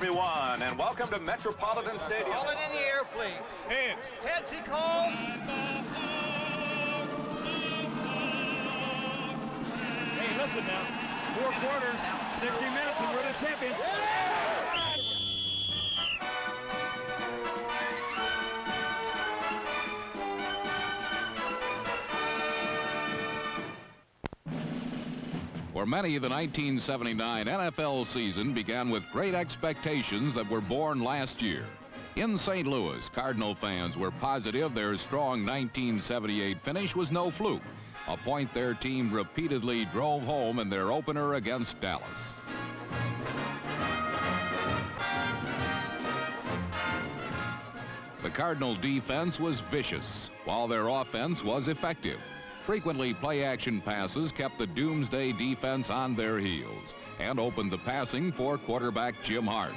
everyone, and welcome to Metropolitan Stadium. Call it in the air, please. Heads. Heads, he called. Hey, listen now. 4 quarters, 60 minutes, and we're the champions. For many, the 1979 NFL season began with great expectations that were born last year. In St. Louis, Cardinal fans were positive their strong 1978 finish was no fluke, a point their team repeatedly drove home in their opener against Dallas. The Cardinal defense was vicious, while their offense was effective. Frequently play-action passes kept the Doomsday defense on their heels and opened the passing for quarterback Jim Hart.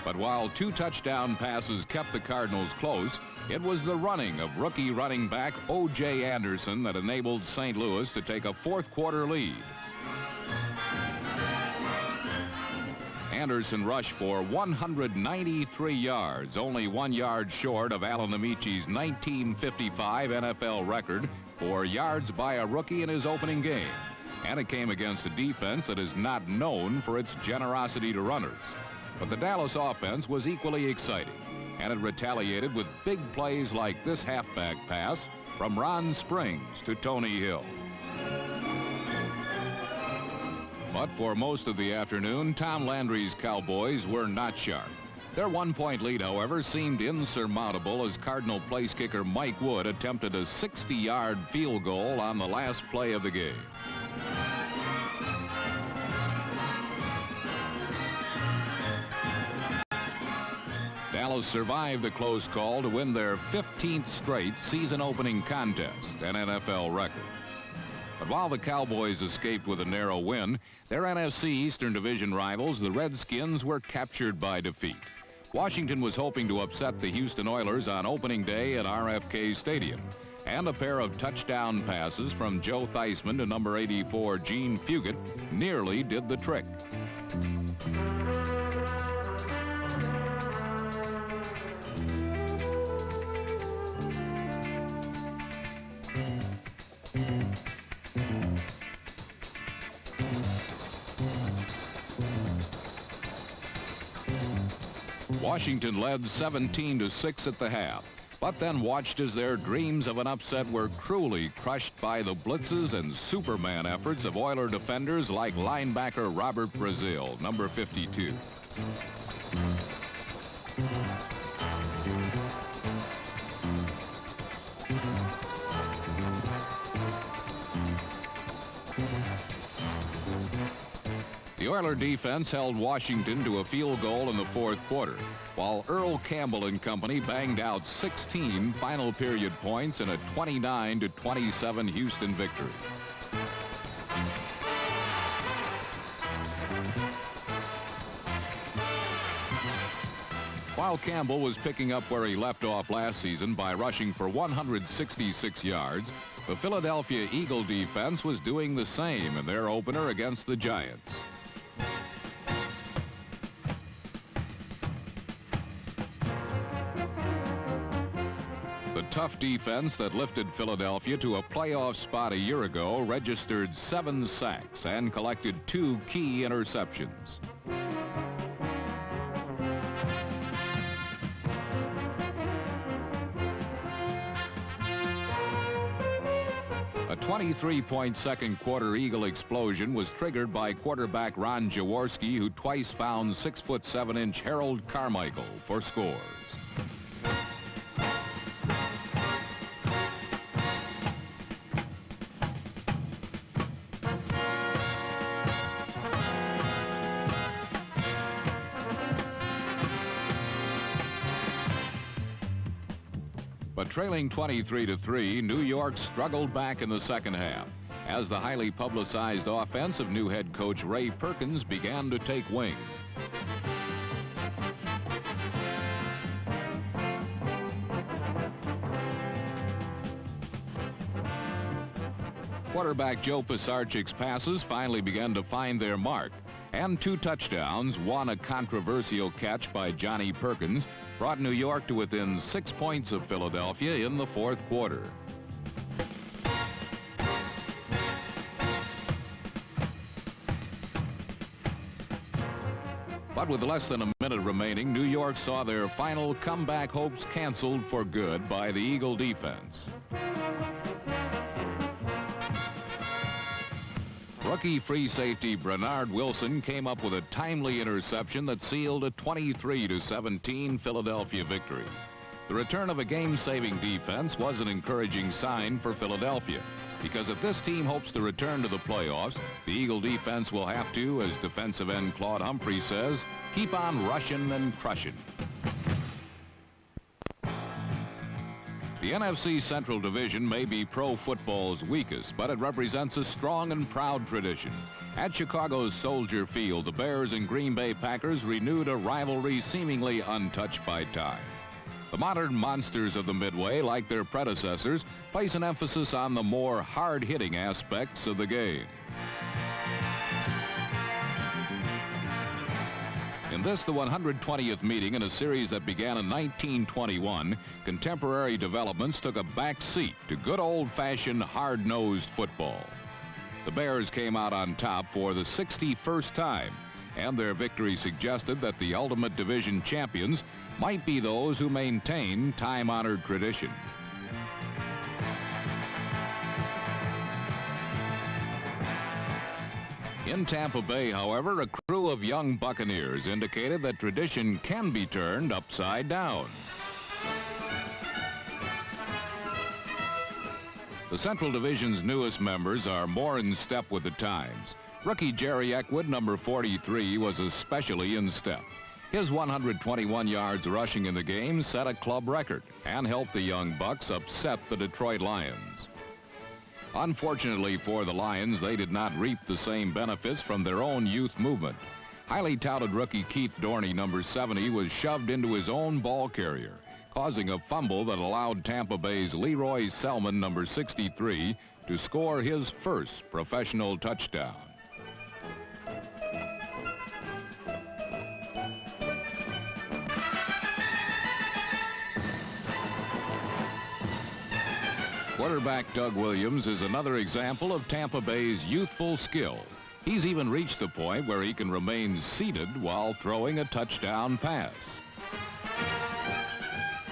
But while 2 touchdown passes kept the Cardinals close, it was the running of rookie running back O.J. Anderson that enabled St. Louis to take a fourth-quarter lead. Anderson rushed for 193 yards, only 1 yard short of Alan Amici's 1955 NFL record for yards by a rookie in his opening game. And it came against a defense that is not known for its generosity to runners. But the Dallas offense was equally exciting, and it retaliated with big plays like this halfback pass from Ron Springs to Tony Hill. But for most of the afternoon, Tom Landry's Cowboys were not sharp. Their 1-point lead, however, seemed insurmountable as Cardinal place kicker Mike Wood attempted a 60-yard field goal on the last play of the game. Dallas survived the close call to win their 15th straight season-opening contest, an NFL record. But while the Cowboys escaped with a narrow win, their NFC Eastern Division rivals, the Redskins, were captured by defeat. Washington was hoping to upset the Houston Oilers on opening day at RFK Stadium, and a pair of touchdown passes from Joe Theismann to number 84 Gene Fugit nearly did the trick. Washington led 17-6 at the half, but then watched as their dreams of an upset were cruelly crushed by the blitzes and Superman efforts of Oiler defenders like linebacker Robert Brazil, number 52. The Oiler defense held Washington to a field goal in the fourth quarter, while Earl Campbell and company banged out 16 final period points in a 29-27 Houston victory. While Campbell was picking up where he left off last season by rushing for 166 yards, the Philadelphia Eagle defense was doing the same in their opener against the Giants. The tough defense that lifted Philadelphia to a playoff spot a year ago registered 7 sacks and collected 2 key interceptions. A 23-point second-quarter Eagle explosion was triggered by quarterback Ron Jaworski, who twice found 6'7" Harold Carmichael for scores. But trailing 23-3, New York struggled back in the second half as the highly publicized offense of new head coach Ray Perkins began to take wing. Quarterback Joe Pisarcik's passes finally began to find their mark, and 2 touchdowns, one a controversial catch by Johnny Perkins, brought New York to within 6 points of Philadelphia in the 4th quarter. But with less than a minute remaining, New York saw their final comeback hopes canceled for good by the Eagle defense. Rookie free safety Bernard Wilson came up with a timely interception that sealed a 23-17 Philadelphia victory. The return of a game-saving defense was an encouraging sign for Philadelphia, because if this team hopes to return to the playoffs, the Eagle defense will have to, as defensive end Claude Humphrey says, keep on rushing and crushing. The NFC Central Division may be pro football's weakest, but it represents a strong and proud tradition. At Chicago's Soldier Field, the Bears and Green Bay Packers renewed a rivalry seemingly untouched by time. The modern monsters of the Midway, like their predecessors, place an emphasis on the more hard-hitting aspects of the game. In this, the 120th meeting in a series that began in 1921, contemporary developments took a back seat to good old-fashioned, hard-nosed football. The Bears came out on top for the 61st time, and their victory suggested that the ultimate division champions might be those who maintain time-honored tradition. In Tampa Bay, however, a crew of young Buccaneers indicated that tradition can be turned upside down. The Central Division's newest members are more in step with the times. Rookie Jerry Eckwood, number 43, was especially in step. His 121 yards rushing in the game set a club record and helped the young Bucs upset the Detroit Lions. Unfortunately for the Lions, they did not reap the same benefits from their own youth movement. Highly touted rookie Keith Dorney, number 70, was shoved into his own ball carrier, causing a fumble that allowed Tampa Bay's Leroy Selman, number 63, to score his first professional touchdown. Quarterback Doug Williams is another example of Tampa Bay's youthful skill. He's even reached the point where he can remain seated while throwing a touchdown pass.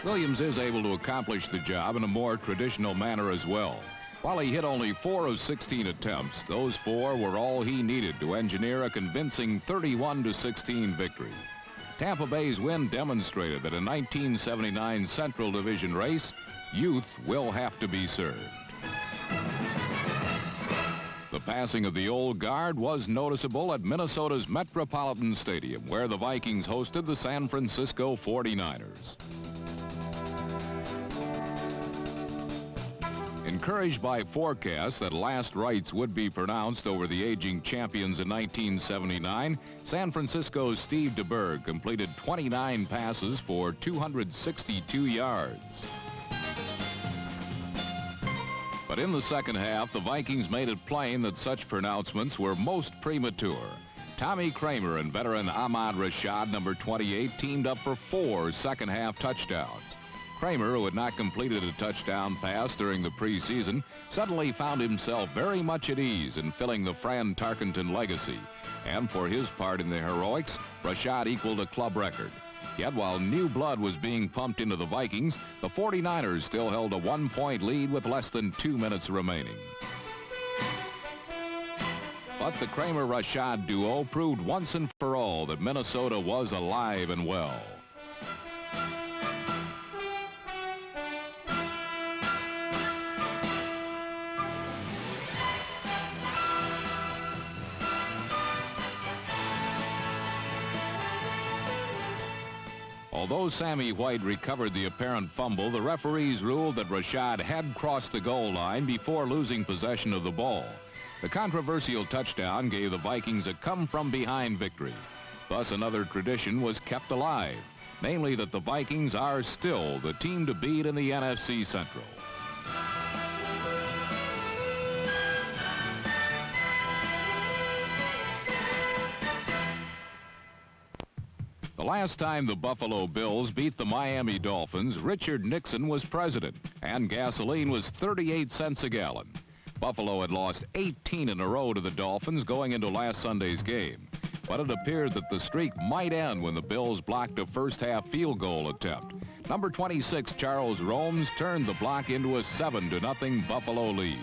Williams is able to accomplish the job in a more traditional manner as well. While he hit only 4 of 16 attempts, those 4 were all he needed to engineer a convincing 31-16 victory. Tampa Bay's win demonstrated that in 1979 Central Division race, youth will have to be served. The passing of the old guard was noticeable at Minnesota's Metropolitan Stadium, where the Vikings hosted the San Francisco 49ers. Encouraged by forecasts that last rites would be pronounced over the aging champions in 1979, San Francisco's Steve DeBerg completed 29 passes for 262 yards. But in the second half, the Vikings made it plain that such pronouncements were most premature. Tommy Kramer and veteran Ahmad Rashad, number 28, teamed up for 4 second-half touchdowns. Kramer, who had not completed a touchdown pass during the preseason, suddenly found himself very much at ease in filling the Fran Tarkenton legacy. And for his part in the heroics, Rashad equaled a club record. Yet while new blood was being pumped into the Vikings, the 49ers still held a 1-point lead with less than 2 minutes remaining. But the Kramer-Rashad duo proved once and for all that Minnesota was alive and well. Although Sammy White recovered the apparent fumble, the referees ruled that Rashad had crossed the goal line before losing possession of the ball. The controversial touchdown gave the Vikings a come-from-behind victory. Thus, another tradition was kept alive, namely that the Vikings are still the team to beat in the NFC Central. The last time the Buffalo Bills beat the Miami Dolphins, Richard Nixon was president, and gasoline was 38 cents a gallon. Buffalo had lost 18 in a row to the Dolphins going into last Sunday's game. But it appeared that the streak might end when the Bills blocked a first-half field goal attempt. Number 26, Charles Romes, turned the block into a 7-0 Buffalo lead.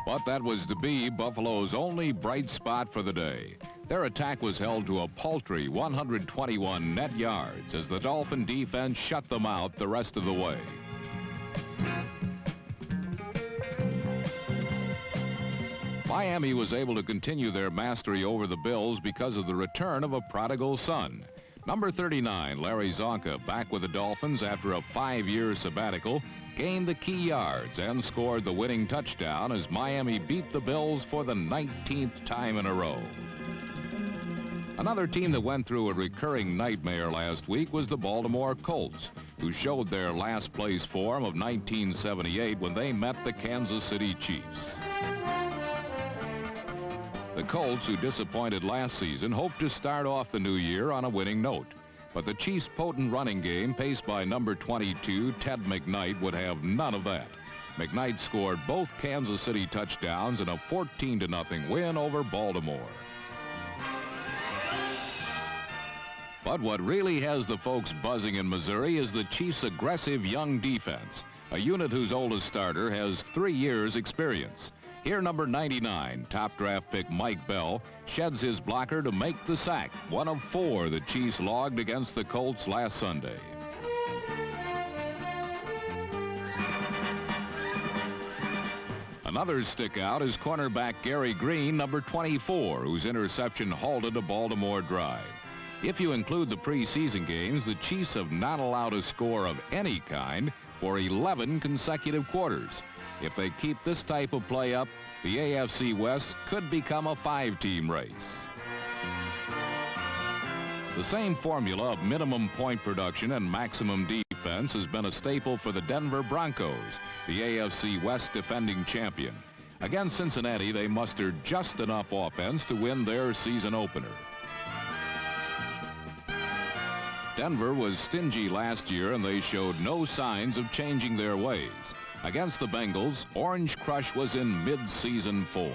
But that was to be Buffalo's only bright spot for the day. Their attack was held to a paltry 121 net yards as the Dolphin defense shut them out the rest of the way. Miami was able to continue their mastery over the Bills because of the return of a prodigal son. Number 39, Larry Zonka, back with the Dolphins after a 5-year sabbatical, gained the key yards and scored the winning touchdown as Miami beat the Bills for the 19th time in a row. Another team that went through a recurring nightmare last week was the Baltimore Colts, who showed their last place form of 1978 when they met the Kansas City Chiefs. The Colts, who disappointed last season, hoped to start off the new year on a winning note. But the Chiefs' potent running game, paced by number 22, Ted McKnight, would have none of that. McKnight scored both Kansas City touchdowns in a 14-0 win over Baltimore. But what really has the folks buzzing in Missouri is the Chiefs' aggressive young defense, a unit whose oldest starter has 3 years' experience. Here, number 99, top draft pick Mike Bell, sheds his blocker to make the sack, one of 4 the Chiefs logged against the Colts last Sunday. Another stick out is cornerback Gary Green, number 24, whose interception halted a Baltimore drive. If you include the preseason games, the Chiefs have not allowed a score of any kind for 11 consecutive quarters. If they keep this type of play up, the AFC West could become a 5-team race. The same formula of minimum point production and maximum defense has been a staple for the Denver Broncos, the AFC West defending champion. Against Cincinnati, they mustered just enough offense to win their season opener. Denver was stingy last year, and they showed no signs of changing their ways. Against the Bengals, Orange Crush was in mid-season form.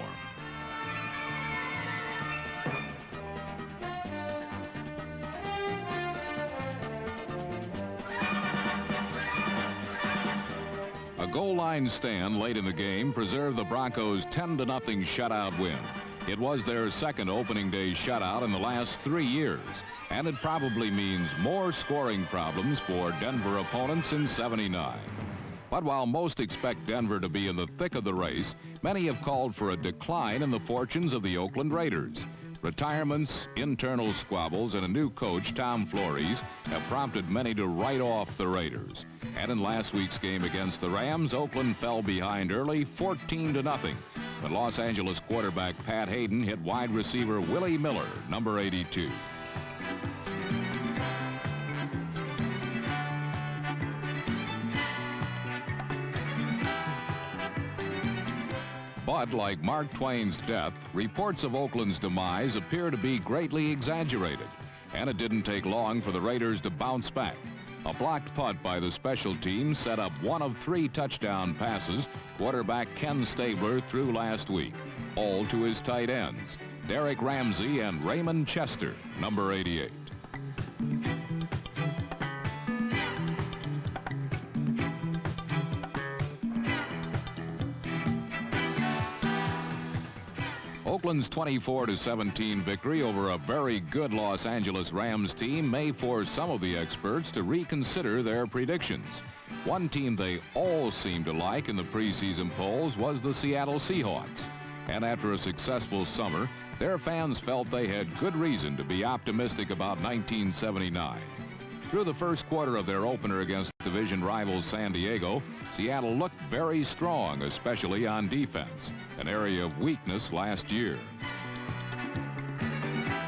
A goal line stand late in the game preserved the Broncos' 10-0 shutout win. It was their second opening day shutout in the last 3 years, and it probably means more scoring problems for Denver opponents in '79. But while most expect Denver to be in the thick of the race, many have called for a decline in the fortunes of the Oakland Raiders. Retirements, internal squabbles, and a new coach, Tom Flores, have prompted many to write off the Raiders. And in last week's game against the Rams, Oakland fell behind early 14-0 when Los Angeles quarterback Pat Hayden hit wide receiver Willie Miller, number 82. But like Mark Twain's death, reports of Oakland's demise appear to be greatly exaggerated. And it didn't take long for the Raiders to bounce back. A blocked punt by the special teams set up one of 3 touchdown passes quarterback Ken Stabler threw last week, all to his tight ends, Derek Ramsey and Raymond Chester, number 88. Oakland's 24-17 victory over a very good Los Angeles Rams team may force some of the experts to reconsider their predictions. One team they all seemed to like in the preseason polls was the Seattle Seahawks. And after a successful summer, their fans felt they had good reason to be optimistic about 1979. Through the first quarter of their opener against division rival San Diego, Seattle looked very strong, especially on defense, an area of weakness last year.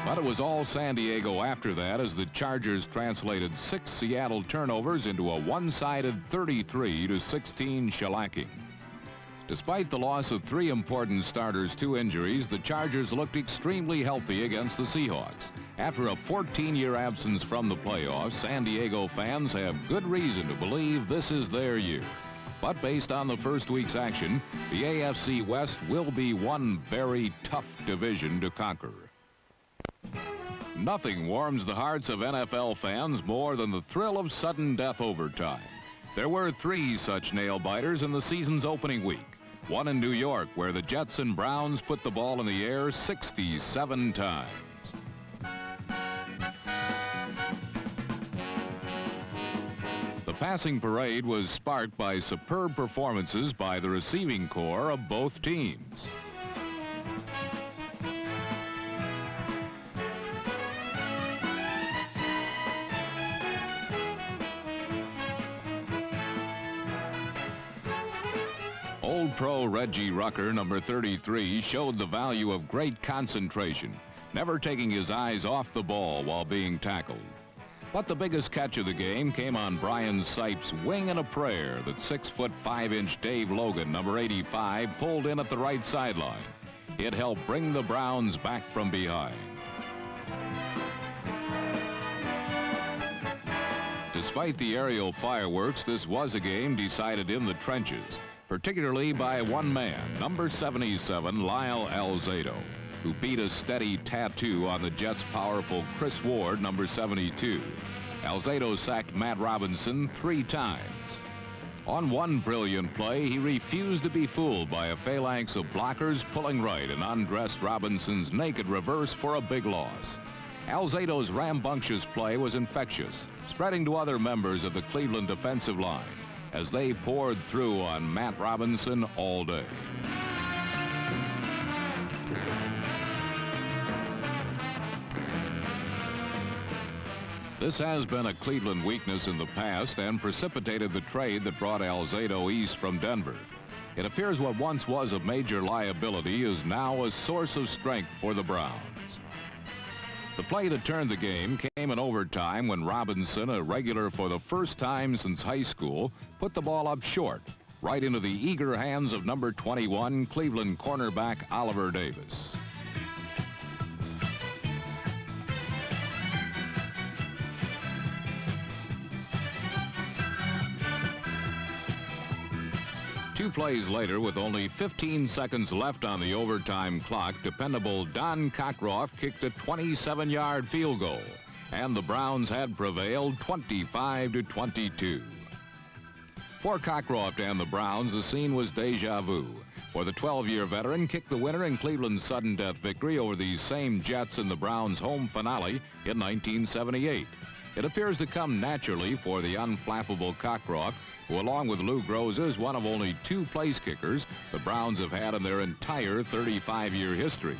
But it was all San Diego after that as the Chargers translated 6 Seattle turnovers into a one-sided 33-16 shellacking. Despite the loss of 3 important starters to injuries, the Chargers looked extremely healthy against the Seahawks. After a 14-year absence from the playoffs, San Diego fans have good reason to believe this is their year. But based on the first week's action, the AFC West will be one very tough division to conquer. Nothing warms the hearts of NFL fans more than the thrill of sudden death overtime. There were 3 such nail-biters in the season's opening week. One in New York, where the Jets and Browns put the ball in the air 67 times. The passing parade was sparked by superb performances by the receiving corps of both teams. Old pro Reggie Rucker, number 33, showed the value of great concentration, never taking his eyes off the ball while being tackled. But the biggest catch of the game came on Brian Sipes' wing and a prayer that 6'5" Dave Logan, number 85, pulled in at the right sideline. It helped bring the Browns back from behind. Despite the aerial fireworks, this was a game decided in the trenches, particularly by one man, number 77, Lyle Alzado, who beat a steady tattoo on the Jets' powerful Chris Ward, number 72. Alzado sacked Matt Robinson 3 times. On one brilliant play, he refused to be fooled by a phalanx of blockers pulling right and undressed Robinson's naked reverse for a big loss. Alzado's rambunctious play was infectious, spreading to other members of the Cleveland defensive line as they poured through on Matt Robinson all day. This has been a Cleveland weakness in the past and precipitated the trade that brought Alzado east from Denver. It appears what once was a major liability is now a source of strength for the Browns. The play that turned the game came in overtime when Robinson, a regular for the first time since high school, put the ball up short, right into the eager hands of number 21, Cleveland cornerback Oliver Davis. Two plays later, with only 15 seconds left on the overtime clock, dependable Don Cockroft kicked a 27-yard field goal, and the Browns had prevailed 25-22. For Cockroft and the Browns, the scene was deja vu, for the 12-year veteran kicked the winner in Cleveland's sudden death victory over these same Jets in the Browns' home finale in 1978. It appears to come naturally for the unflappable Cockroft, who, along with Lou Groza, is one of only 2 place kickers the Browns have had in their entire 35-year history.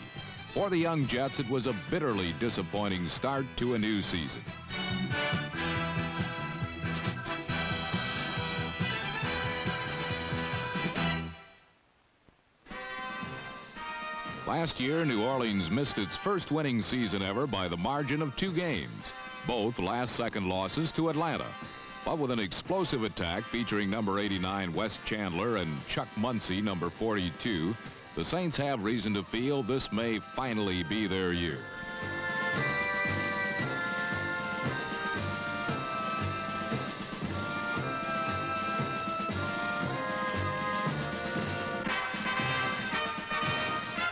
For the young Jets, it was a bitterly disappointing start to a new season. Last year, New Orleans missed its first winning season ever by the margin of 2 games, both last-second losses to Atlanta. But with an explosive attack featuring number 89 Wes Chandler and Chuck Muncie, number 42, the Saints have reason to feel this may finally be their year.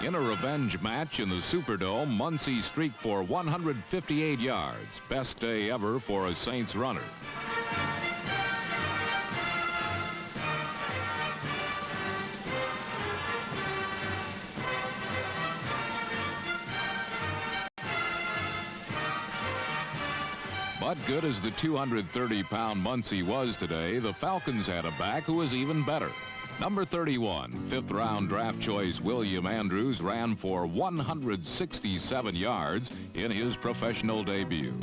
In a revenge match in the Superdome, Muncie streaked for 158 yards, best day ever for a Saints runner. But good as the 230-pound Muncie was today, the Falcons had a back who was even better. Number 31, 5th-round draft choice William Andrews ran for 167 yards in his professional debut.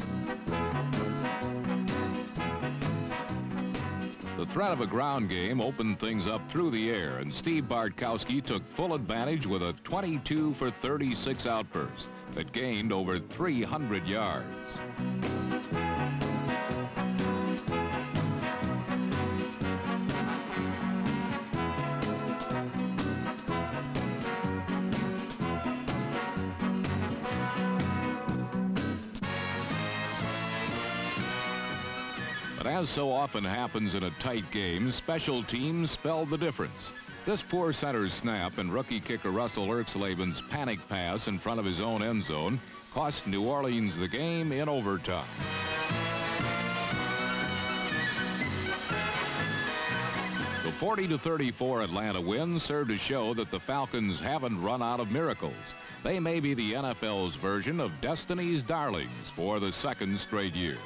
The threat of a ground game opened things up through the air, and Steve Bartkowski took full advantage with a 22-for-36 outburst that gained over 300 yards. But as so often happens in a tight game, special teams spelled the difference. This poor center snap and rookie kicker Russell Erxleven's panic pass in front of his own end zone cost New Orleans the game in overtime. The 40-34 Atlanta win served to show that the Falcons haven't run out of miracles. They may be the NFL's version of Destiny's Darlings for the second straight year.